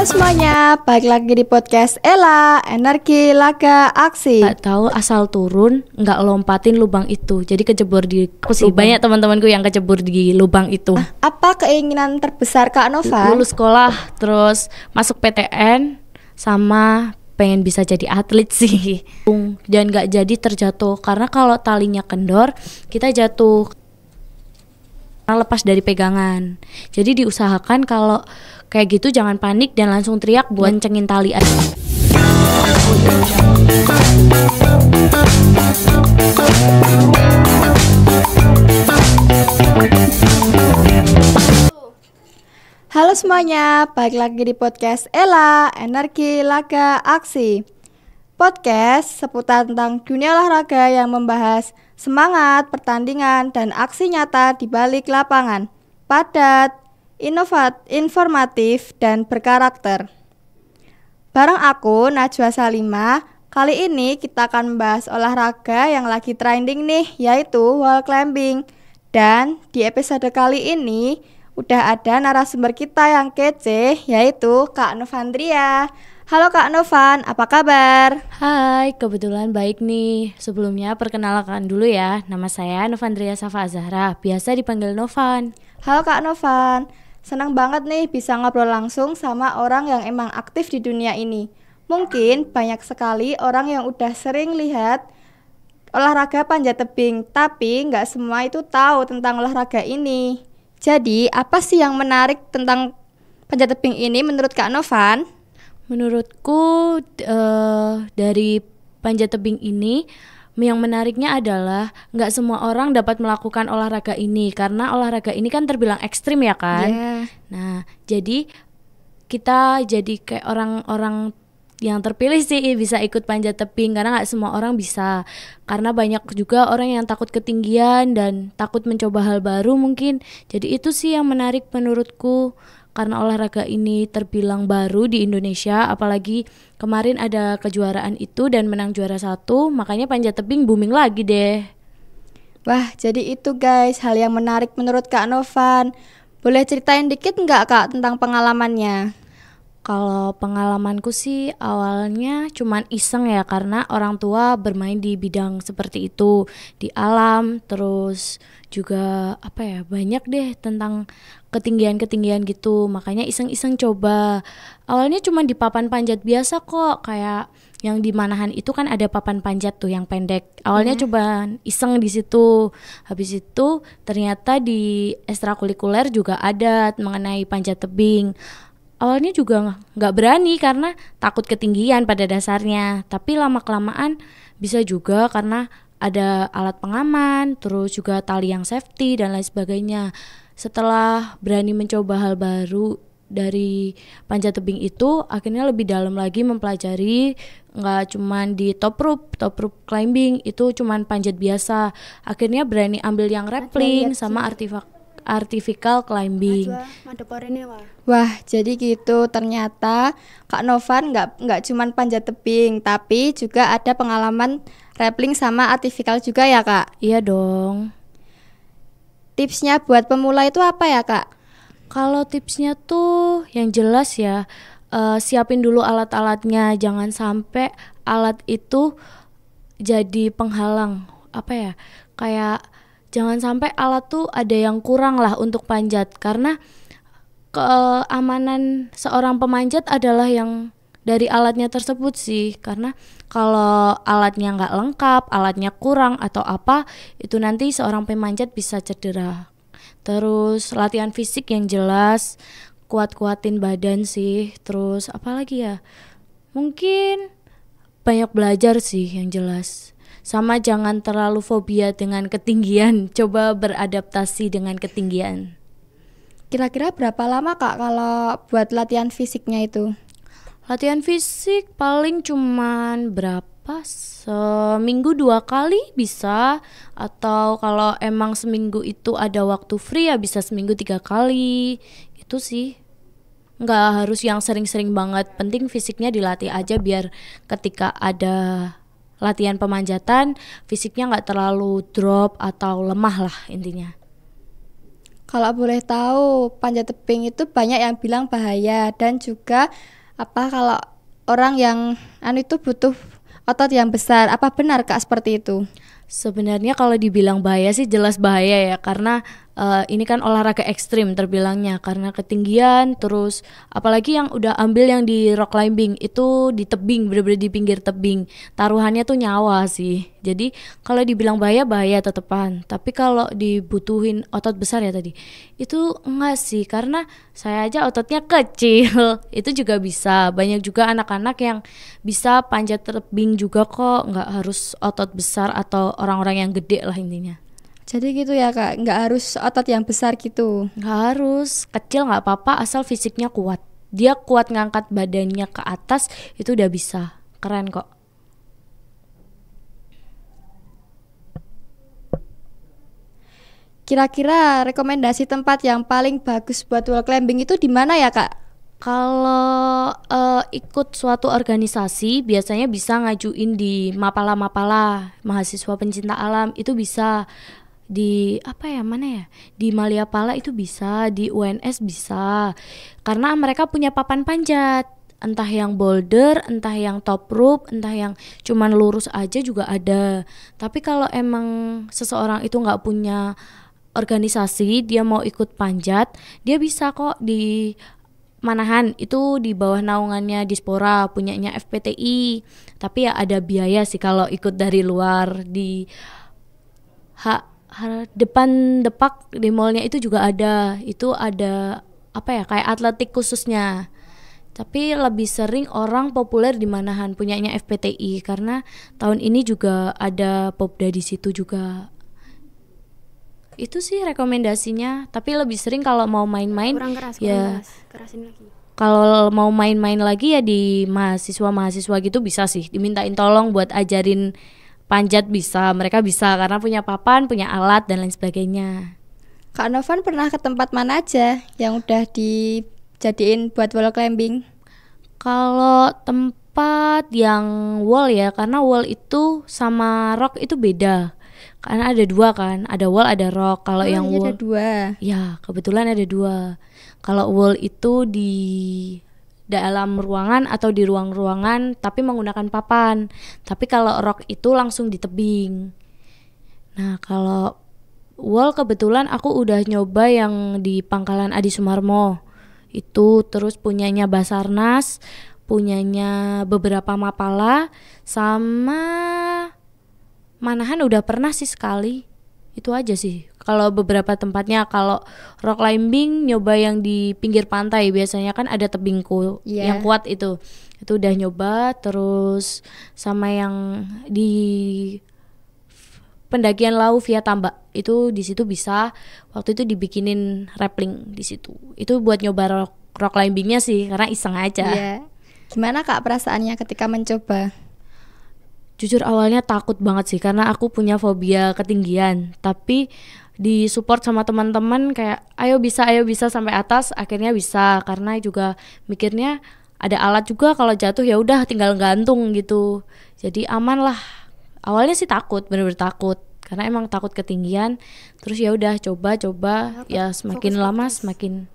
Halo semuanya, balik lagi di podcast Ella, Energi Laga Aksi. Gak tahu asal turun nggak lompatin lubang itu, jadi kecebur di sih. Banyak teman-temanku yang kecebur di lubang itu. Apa keinginan terbesar Kak Nova? Lulus sekolah, terus masuk PTN, sama pengen bisa jadi atlet sih. Dan nggak jadi terjatuh, karena kalau talinya kendor kita jatuh karena lepas dari pegangan. Jadi diusahakan kalau kayak gitu jangan panik dan langsung teriak buat cengin tali aja. Halo semuanya, balik lagi di podcast Ella, Energi Laga Aksi. Podcast seputar tentang dunia olahraga yang membahas semangat, pertandingan, dan aksi nyata di balik lapangan. Padat, informatif, dan berkarakter. Bareng aku, Najwa Salimah, kali ini kita akan membahas olahraga yang lagi trending nih, yaitu wall climbing. Dan di episode kali ini, udah ada narasumber kita yang kece, yaitu Kak Novandria. Halo Kak Novan, apa kabar? Hai, kebetulan baik nih. Sebelumnya perkenalkan dulu ya, nama saya Novandria Safa Azahra, biasa dipanggil Novan. Halo Kak Novan, senang banget nih bisa ngobrol langsung sama orang yang emang aktif di dunia ini. Mungkin banyak sekali orang yang udah sering lihat olahraga panjat tebing, tapi nggak semua itu tahu tentang olahraga ini. Jadi, apa sih yang menarik tentang panjat tebing ini menurut Kak Novan? Menurutku dari panjat tebing ini yang menariknya adalah nggak semua orang dapat melakukan olahraga ini, karena olahraga ini kan terbilang ekstrim ya kan. Nah, jadi kita jadi kayak orang-orang yang terpilih sih bisa ikut panjat tebing, karena nggak semua orang bisa, karena banyak juga orang yang takut ketinggian dan takut mencoba hal baru mungkin. Jadi itu sih yang menarik menurutku, karena olahraga ini terbilang baru di Indonesia, apalagi kemarin ada kejuaraan itu dan menang juara 1, makanya panjat tebing booming lagi deh. Wah, jadi itu guys hal yang menarik menurut Kak Novan. Boleh ceritain dikit nggak Kak tentang pengalamannya? Kalau pengalamanku sih awalnya cuman iseng ya, karena orang tua bermain di bidang seperti itu di alam, terus juga banyak deh tentang ketinggian-ketinggian gitu, makanya iseng-iseng coba. Awalnya cuma di papan panjat biasa kok, kayak yang di Manahan itu kan ada papan panjat tuh yang pendek. Awalnya coba iseng di situ. Habis itu ternyata di ekstrakurikuler juga ada mengenai panjat tebing. Awalnya juga nggak berani karena takut ketinggian pada dasarnya, tapi lama-kelamaan bisa juga karena ada alat pengaman, terus juga tali yang safety dan lain sebagainya. Setelah berani mencoba hal baru dari panjat tebing itu, akhirnya lebih dalam lagi mempelajari, nggak cuman di top rope climbing itu cuman panjat biasa. Akhirnya berani ambil yang rappelling sama artificial climbing. Wah, jadi gitu. Ternyata Kak Novan nggak cuman panjat tebing, tapi juga ada pengalaman rappelling sama artificial juga ya Kak? Iya dong. Tipsnya buat pemula itu apa ya Kak? Kalau tipsnya tuh yang jelas ya, siapin dulu alat-alatnya, jangan sampai alat itu jadi penghalang. Kayak jangan sampai alat tuh ada yang kurang lah untuk panjat, karena keamanan seorang pemanjat adalah yang dari alatnya tersebut sih. Karena kalau alatnya nggak lengkap, alatnya kurang atau apa, itu nanti seorang pemanjat bisa cedera. Terus latihan fisik yang jelas, kuat-kuatin badan sih. Terus apalagi ya, mungkin banyak belajar sih yang jelas. Sama jangan terlalu fobia dengan ketinggian, coba beradaptasi dengan ketinggian. Kira-kira berapa lama Kak kalau buat latihan fisiknya itu? Latihan fisik paling cuman seminggu 2 kali bisa, atau kalau emang seminggu itu ada waktu free ya bisa seminggu 3 kali. Itu sih, nggak harus yang sering-sering banget, penting fisiknya dilatih aja biar ketika ada latihan pemanjatan fisiknya nggak terlalu drop atau lemah lah intinya. Kalau boleh tahu, panjat tebing itu banyak yang bilang bahaya dan juga apa kalau orang yang itu butuh otot yang besar. Apa benar Kak seperti itu? Sebenarnya kalau dibilang bahaya sih jelas bahaya ya, karena ini kan olahraga ekstrim terbilangnya, karena ketinggian, terus apalagi yang udah ambil yang di rock climbing itu di tebing, bener-bener di pinggir tebing, taruhannya tuh nyawa sih. Jadi kalau dibilang bahaya, bahaya tetepan, tapi kalau dibutuhin otot besar ya tadi, itu enggak sih, karena saya aja ototnya kecil itu juga bisa. Banyak juga anak-anak yang bisa panjat tebing juga kok, nggak harus otot besar atau orang-orang yang gede lah intinya. Jadi gitu ya Kak, nggak harus otot yang besar gitu. Nggak harus kecil, nggak apa-apa asal fisiknya kuat. Dia kuat ngangkat badannya ke atas itu udah bisa, keren kok. Kira-kira rekomendasi tempat yang paling bagus buat wall climbing itu di mana ya Kak? Kalau ikut suatu organisasi biasanya bisa ngajuin di Mapala-Mapala, mahasiswa pencinta alam itu bisa, di apa ya, mana ya, di Maliapala itu bisa, di UNS bisa, karena mereka punya papan panjat, entah yang boulder, entah yang top rope, entah yang cuman lurus aja juga ada. Tapi kalau emang seseorang itu nggak punya organisasi, dia mau ikut panjat, dia bisa kok di Manahan, itu di bawah naungannya Dispora, punyanya FPTI. Tapi ya ada biaya sih kalau ikut dari luar. Di depan Depak di mallnya itu juga ada. Itu ada apa ya, kayak atletik khususnya. Tapi lebih sering orang populer di Manahan, punyanya FPTI, karena tahun ini juga ada Popda di situ juga. Itu sih rekomendasinya. Tapi lebih sering kalau mau main-main Kurang keras, ya, kerasin lagi. kalau mau main-main lagi ya di mahasiswa-mahasiswa gitu bisa sih, dimintain tolong buat ajarin panjat bisa, mereka bisa karena punya papan, punya alat dan lain sebagainya. Kak Novan pernah ke tempat mana aja yang udah dijadiin buat wall climbing? Kalau tempat yang wall ya, karena wall itu sama rock itu beda. Karena ada dua kan, ada wall ada rock. Kalau yang Iya, ada wall, dua. ya kebetulan ada dua. Kalau wall itu di dalam ruangan atau di ruang-ruangan tapi menggunakan papan. Tapi kalau rock itu langsung di tebing. Nah, kalau wall kebetulan aku udah nyoba yang di Pangkalan Adi Sumarmo. Itu terus punyanya Basarnas, punyanya beberapa Mapala, sama Manahan udah pernah sih sekali. Itu aja sih. Kalau beberapa tempatnya, kalau rock climbing nyoba yang di pinggir pantai, biasanya kan ada tebingku yang kuat itu. Itu udah nyoba, terus sama yang di pendakian Lau via Tambak. Itu di situ bisa. Waktu itu dibikinin rappling di situ. Itu buat nyoba rock climbingnya sih, karena iseng aja. Iya. Gimana Kak perasaannya ketika mencoba? Jujur awalnya takut banget sih, karena aku punya fobia ketinggian. Tapi disupport sama teman-teman kayak ayo bisa sampai atas, akhirnya bisa. Karena juga mikirnya ada alat juga, kalau jatuh ya udah tinggal gantung gitu. Jadi aman lah. Awalnya sih takut, bener-bener takut, karena emang takut ketinggian. Terus ya udah coba ya semakin lama semakin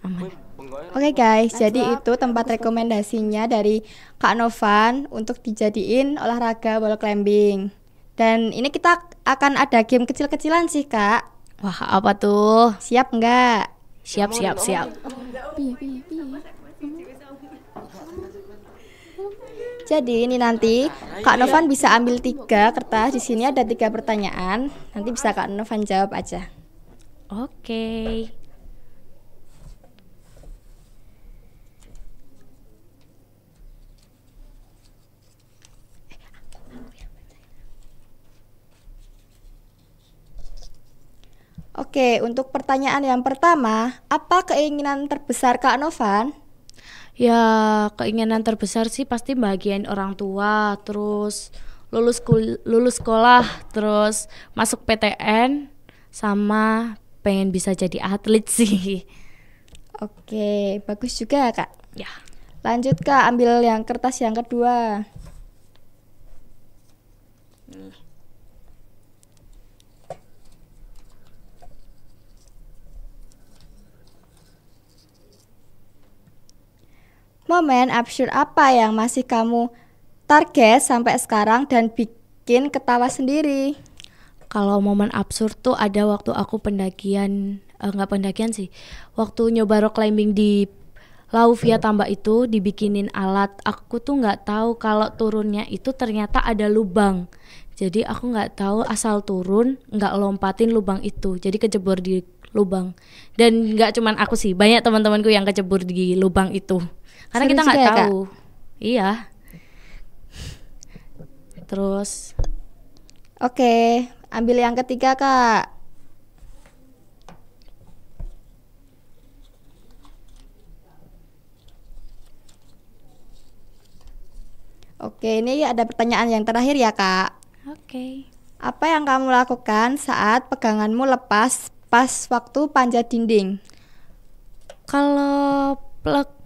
aman. Oke guys, jadi itu tempat rekomendasinya dari Kak Novan untuk dijadiin olahraga wall climbing. Dan ini kita akan ada game kecil-kecilan sih Kak. Wah, apa tuh? Siap nggak? Siap. Jadi ini nanti Kak Novan bisa ambil 3 kertas. Di sini ada 3 pertanyaan. Nanti bisa Kak Novan jawab aja. Oke. Oke, untuk pertanyaan yang pertama, apa keinginan terbesar Kak Novan? Ya, keinginan terbesar sih pasti bahagiain orang tua, terus lulus sekolah, terus masuk PTN, sama pengen bisa jadi atlet sih. Oke, bagus juga Kak. Ya. Lanjut Kak, ambil yang kertas yang kedua. Momen absurd apa yang masih kamu target sampai sekarang dan bikin ketawa sendiri? Kalau momen absurd tuh ada waktu aku pendakian, nggak pendakian sih, waktu nyoba rock climbing di Lauvia Tambak itu dibikinin alat. Aku tuh nggak tahu kalau turunnya itu ternyata ada lubang. Jadi aku nggak tahu asal turun nggak lompatin lubang itu. Jadi kecebur di lubang. Dan nggak cuman aku sih, banyak teman-temanku yang kecebur di lubang itu. Karena Seru kita juga nggak ya, Kak? tahu. Iya. Terus Oke, ambil yang ketiga, Kak. Oke, ini ada pertanyaan yang terakhir ya, Kak. oke. Apa yang kamu lakukan saat peganganmu lepas pas waktu panjat dinding? Kalau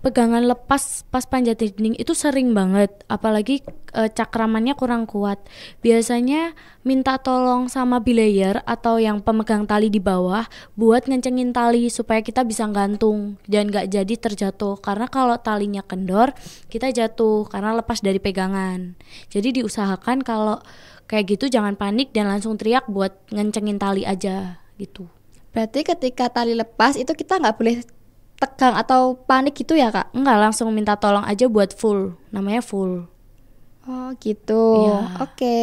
pegangan lepas pas panjat dinding itu sering banget, apalagi cakramannya kurang kuat. Biasanya minta tolong sama belayer atau yang pemegang tali di bawah buat ngencengin tali supaya kita bisa gantung dan gak jadi terjatuh. Karena kalau talinya kendor, kita jatuh karena lepas dari pegangan. Jadi diusahakan kalau kayak gitu jangan panik dan langsung teriak buat ngencengin tali aja gitu. Berarti ketika tali lepas itu kita nggak boleh tegang atau panik gitu ya, Kak? Enggak, langsung minta tolong aja buat full. Namanya full. Oh gitu. Iya. Oke.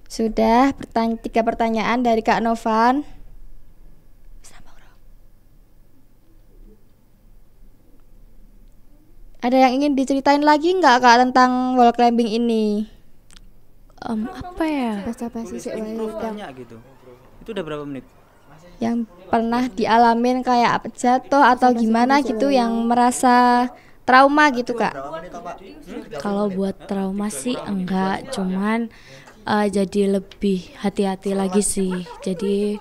Sudah 3 pertanyaan dari Kak Novan. Ada yang ingin diceritain lagi nggak, Kak, tentang wall climbing ini? Apa ya? Basa-basi sih, wae, Improve Kak. tanya gitu. Itu udah berapa menit? Yang pernah dialamin kayak apa, jatuh atau gimana gitu yang merasa trauma gitu, Kak. Kalau buat trauma sih enggak, cuman jadi lebih hati-hati lagi sih. Jadi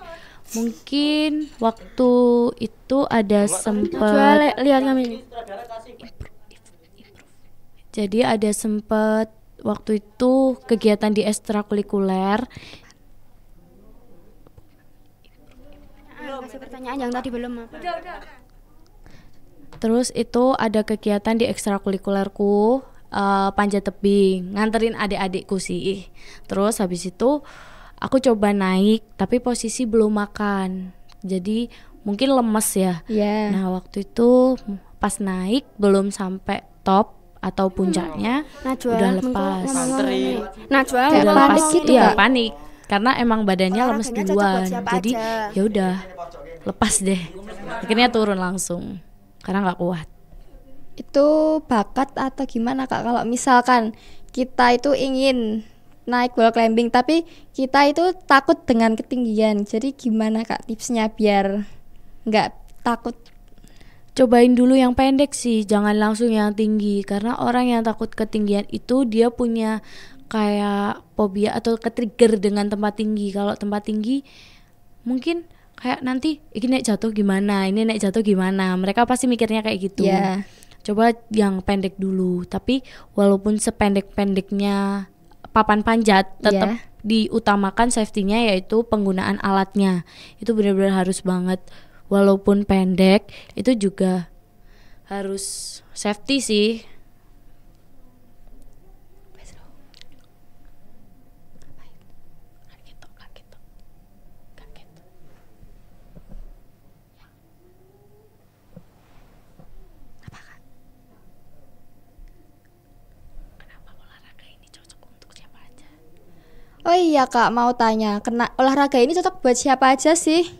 mungkin waktu itu ada sempet Lihat kami. jadi ada sempet waktu itu kegiatan di ekstrakurikuler. Kasih pertanyaan yang tadi belum apa. Terus itu ada kegiatan di ekstrakurikulerku, panjat tebing, nganterin adik-adikku sih. Terus habis itu aku coba naik tapi posisi belum makan. Jadi mungkin lemes ya. Iya. Nah, waktu itu pas naik belum sampai top atau puncaknya Najwa, udah lepas. Anterin. Najwa, Kayak Udah panik lepas. gitu, Iya, Kak? panik. Karena emang badannya lemes Olahraganya cocok buat duluan. siapa Jadi aja. ya udah lepas deh. Akhirnya turun langsung karena nggak kuat. Itu bakat atau gimana, Kak? Kalau misalkan kita itu ingin naik wall climbing tapi kita itu takut dengan ketinggian. Jadi gimana, Kak, tipsnya biar nggak takut? Cobain dulu yang pendek sih, jangan langsung yang tinggi. Karena orang yang takut ketinggian itu dia punya kayak fobia atau ketrigger dengan tempat tinggi. Kalau tempat tinggi mungkin kayak nanti ini naik jatuh gimana, ini naik jatuh gimana. Mereka pasti mikirnya kayak gitu. Iya. Coba yang pendek dulu. Tapi walaupun sependek-pendeknya papan panjat, tetap Iya. diutamakan safety-nya yaitu penggunaan alatnya. Itu benar-benar harus banget. Walaupun pendek, itu juga harus safety sih. Oh iya, Kak, mau tanya, olahraga ini cocok buat siapa aja sih?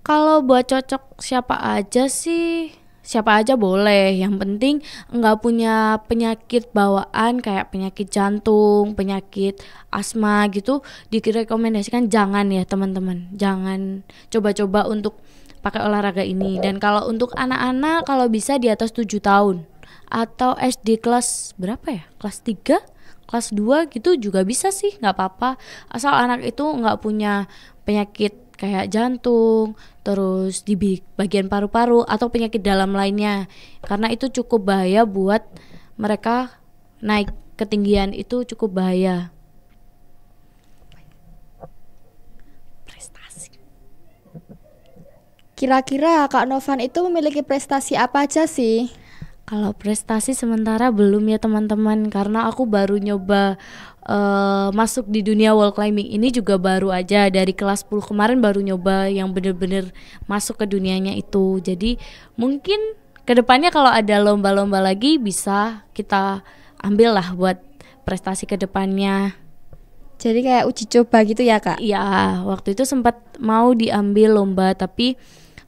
Kalau buat cocok siapa aja sih, siapa aja boleh. Yang penting nggak punya penyakit bawaan kayak penyakit jantung, penyakit asma gitu. Direkomendasikan jangan ya teman-teman. Jangan coba-coba untuk pakai olahraga ini. Dan kalau untuk anak-anak kalau bisa di atas 7 tahun atau SD kelas berapa ya? Kelas 3? Kelas 2 gitu juga bisa sih, nggak apa-apa. Asal anak itu nggak punya penyakit kayak jantung, terus di bagian paru-paru atau penyakit dalam lainnya. Karena itu cukup bahaya buat mereka, naik ketinggian itu cukup bahaya. Prestasi. Kira-kira Kak Novan itu memiliki prestasi apa aja sih? Kalau prestasi sementara belum ya teman-teman, karena aku baru nyoba masuk di dunia wall climbing ini juga baru aja dari kelas 10 kemarin, baru nyoba yang bener-bener masuk ke dunianya itu. Jadi mungkin kedepannya kalau ada lomba-lomba lagi bisa kita ambil lah buat prestasi kedepannya. Jadi kayak uji coba gitu ya kak? Iya, waktu itu sempat mau diambil lomba tapi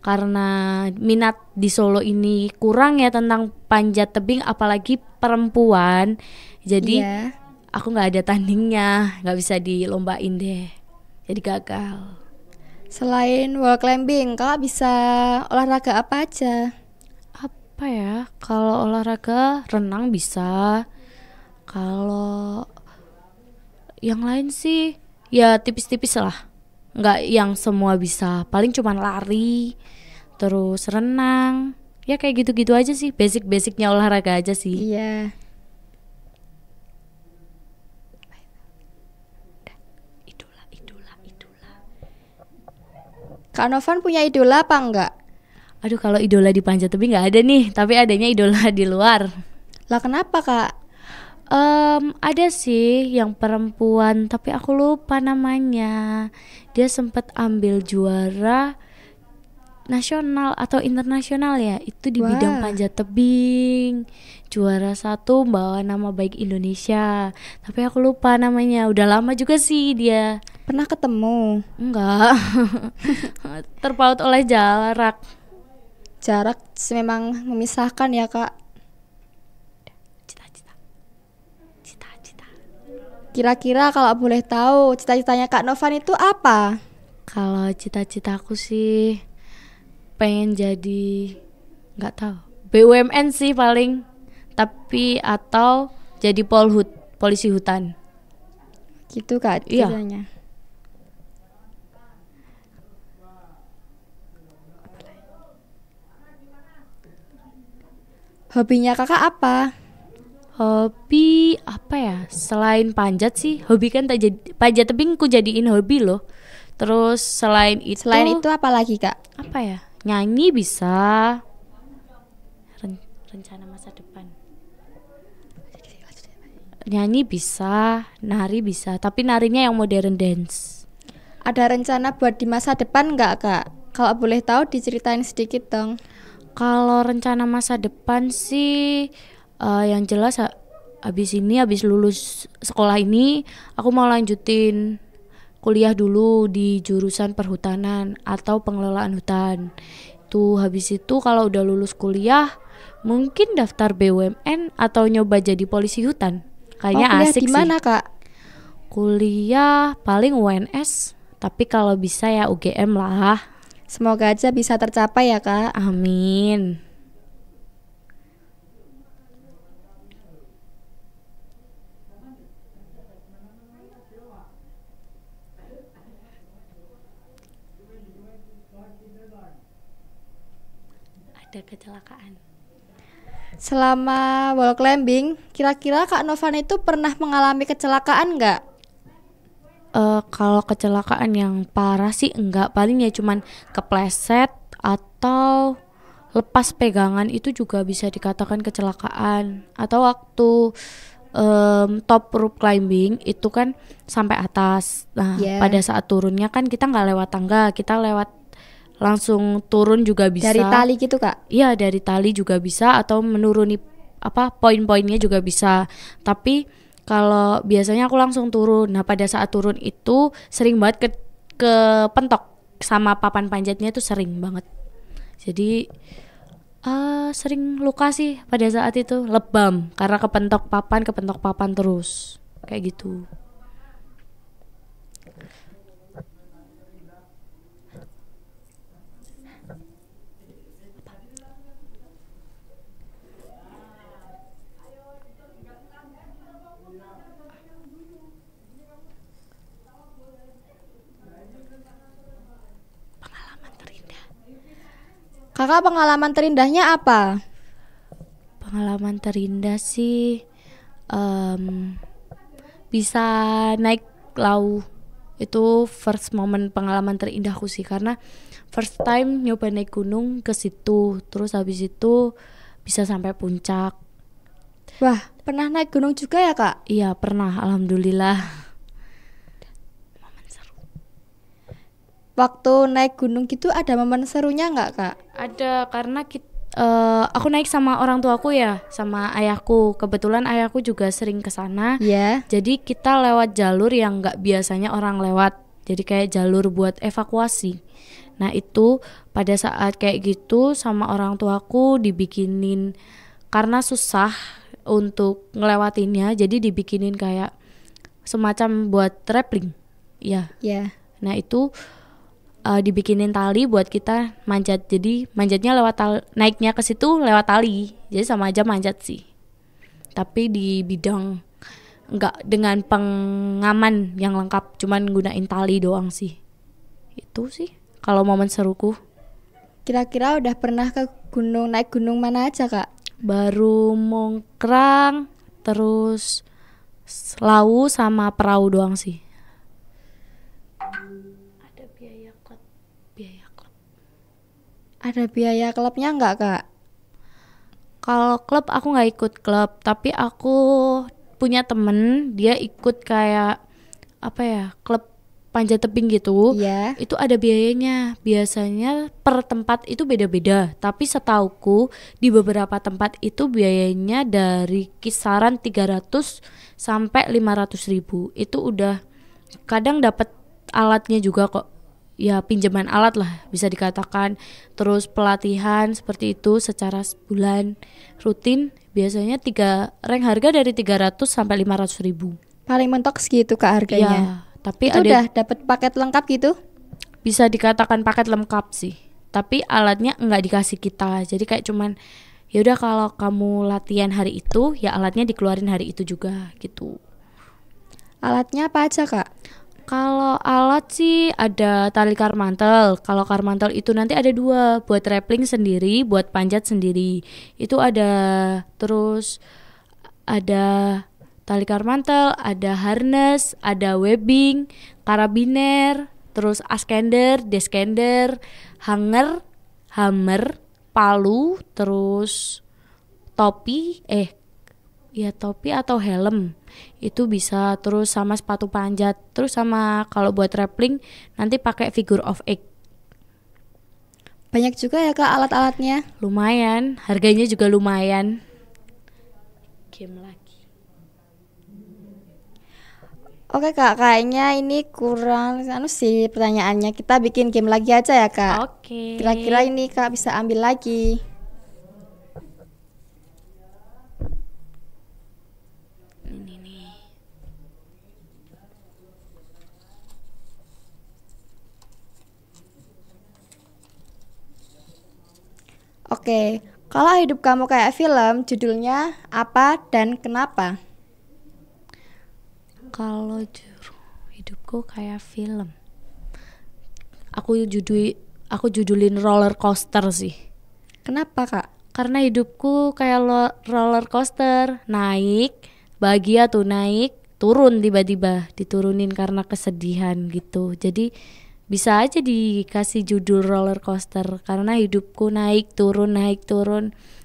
karena minat di Solo ini kurang ya tentang panjat tebing apalagi perempuan, jadi Iya. aku nggak ada tandingnya, nggak bisa dilombain deh, jadi gagal. Selain wall climbing, kakak bisa olahraga apa aja? Apa ya, kalau olahraga renang bisa, kalau yang lain sih ya tipis-tipis lah, nggak yang semua bisa, paling cuman lari terus renang, ya kayak gitu-gitu aja sih, basic-basicnya olahraga aja sih. Iya. Idola. Kak Novan punya idola apa enggak? Aduh, kalau idola di panjat tebing nggak ada nih, tapi adanya idola di luar. Lah kenapa kak? Ada sih yang perempuan, tapi aku lupa namanya. Dia sempat ambil juara nasional atau internasional ya, itu di bidang Wah. panjat tebing. Juara 1 bawa nama baik Indonesia. Tapi aku lupa namanya. Udah lama juga sih dia. Pernah ketemu? Enggak. Terpaut oleh jarak. Jarak memang memisahkan ya kak. Cita-cita. Kira-kira kalau boleh tahu cita-citanya Kak Novan itu apa? Kalau cita-citaku sih pengen jadi, nggak tahu, BUMN sih paling, tapi atau jadi polhut, polisi hutan. Gitu kak Iya. ceritanya. Hobinya kakak apa? Hobi apa ya, selain panjat sih, hobi kan tak jadi, panjat tebing ku jadiin hobi loh. Terus selain itu apa lagi kak? apa ya, nyanyi bisa. Rencana masa depan, nyanyi bisa, nari bisa, tapi narinya yang modern dance. Ada rencana buat di masa depan nggak kak? Kalau boleh tahu diceritain sedikit dong. Kalau rencana masa depan sih yang jelas habis lulus sekolah ini aku mau lanjutin kuliah dulu di jurusan perhutanan atau pengelolaan hutan. Tuh habis itu kalau udah lulus kuliah mungkin daftar BUMN atau nyoba jadi polisi hutan. Kayaknya Kuliah asik di sih. mana kak? Kuliah paling UNS, tapi kalau bisa ya UGM lah. Semoga aja bisa tercapai ya kak. Amin. Ada kecelakaan. Selama wall climbing, kira-kira Kak Novan itu pernah mengalami kecelakaan nggak? Kalau kecelakaan yang parah sih enggak, paling ya cuman kepleset atau lepas pegangan, itu juga bisa dikatakan kecelakaan. Atau waktu top rope climbing itu kan sampai atas. Nah, Yeah. pada saat turunnya kan kita nggak lewat tangga, kita lewat langsung turun juga bisa. Dari tali gitu kak? Iya, dari tali juga bisa atau menuruni apa poin-poinnya juga bisa. Tapi kalau biasanya aku langsung turun. Nah, pada saat turun itu sering banget ke pentok sama papan panjatnya itu sering banget. Jadi sering luka sih pada saat itu, lebam karena kepentok papan terus. Kayak gitu. Kakak pengalaman terindahnya apa? Pengalaman terindah sih bisa naik Lau. Itu first moment pengalaman terindahku sih, karena first time nyoba naik gunung ke situ. Terus habis itu bisa sampai puncak. Wah, pernah naik gunung juga ya Kak? Iya pernah, alhamdulillah. Waktu naik gunung gitu ada momen serunya nggak Kak? Ada, karena aku naik sama orang tuaku ya, sama ayahku. Kebetulan ayahku juga sering ke sana. Iya. Jadi kita lewat jalur yang nggak biasanya orang lewat. Jadi kayak jalur buat evakuasi. Nah itu pada saat kayak gitu sama orang tuaku dibikinin, karena susah untuk ngelewatinnya, jadi dibikinin kayak semacam buat rappelling. Ya. Iya. Nah itu dibikinin tali buat kita manjat. Jadi manjatnya naiknya ke situ lewat tali. Jadi sama aja manjat sih. Tapi di bidang enggak dengan pengaman yang lengkap, cuman gunain tali doang sih. Itu sih kalau momen seruku. Kira-kira udah pernah ke gunung, naik gunung mana aja Kak? Baru Mongkrang, terus Lawu sama perahu doang sih. Ada biaya klubnya nggak Kak? Kalau klub aku nggak ikut klub, tapi aku punya temen dia ikut kayak apa ya, klub panjat tebing gitu. Iya. Itu ada biayanya. Biasanya per tempat itu beda-beda, tapi setauku di beberapa tempat itu biayanya dari kisaran 300 sampai 500 ribu. Itu udah kadang dapat alatnya juga kok. Ya pinjaman alat lah bisa dikatakan. Terus pelatihan seperti itu secara sebulan rutin, biasanya rank harga dari 300 sampai 500 ribu. Paling mentok segitu Kak harganya? Ya, tapi itu udah dapat paket lengkap gitu? Bisa dikatakan paket lengkap sih, tapi alatnya nggak dikasih kita. Jadi kayak cuman ya udah kalau kamu latihan hari itu ya alatnya dikeluarin hari itu juga gitu. Alatnya apa aja Kak? Kalau alat sih ada tali karmantel. Kalau karmantel itu nanti ada 2, buat rappelling sendiri, buat panjat sendiri. Itu ada. Terus ada tali karmantel, ada harness, ada webbing, karabiner, terus askender, deskender, hanger, hammer, palu, terus topi topi atau helm itu bisa, terus sama sepatu panjat, terus sama kalau buat rappelling nanti pakai figure of egg. Banyak juga ya Kak alat-alatnya? Lumayan, harganya juga lumayan. Game lagi. Oke Kak, kayaknya ini kurang sih pertanyaannya. Kita bikin game lagi aja ya Kak. Oke. Kira-kira ini Kak bisa ambil lagi. Oke, kalau hidup kamu kayak film, judulnya apa dan kenapa? Kalau hidupku kayak film, aku judulin roller coaster sih. Kenapa Kak? Karena hidupku kayak roller coaster, naik, bahagia tuh naik, turun tiba-tiba, diturunin karena kesedihan gitu. Jadi bisa aja dikasih judul roller coaster karena hidupku naik turun.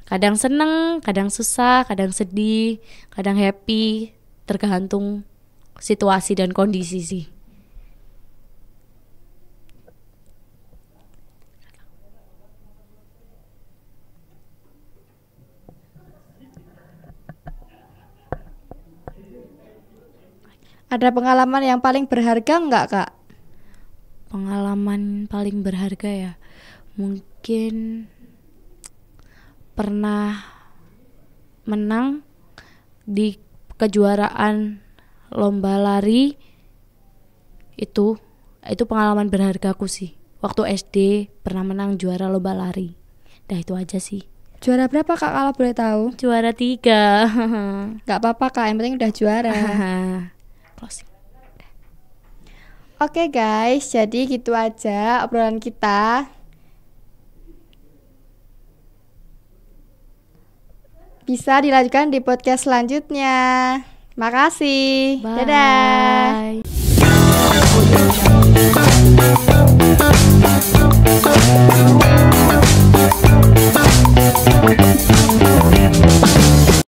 Kadang seneng, kadang susah, kadang sedih, kadang happy, tergantung situasi dan kondisi sih. Ada pengalaman yang paling berharga nggak Kak? Pengalaman paling berharga ya, mungkin pernah menang di kejuaraan lomba lari. Itu pengalaman berhargaku sih. Waktu SD pernah menang juara lomba lari. Dah itu aja sih. Juara berapa Kak kalau boleh tahu? Juara 3. Gak apa-apa Kak, yang penting udah juara. Closing. Oke guys, jadi gitu aja obrolan kita. Bisa dilanjutkan di podcast selanjutnya. Makasih. Bye. Dadah.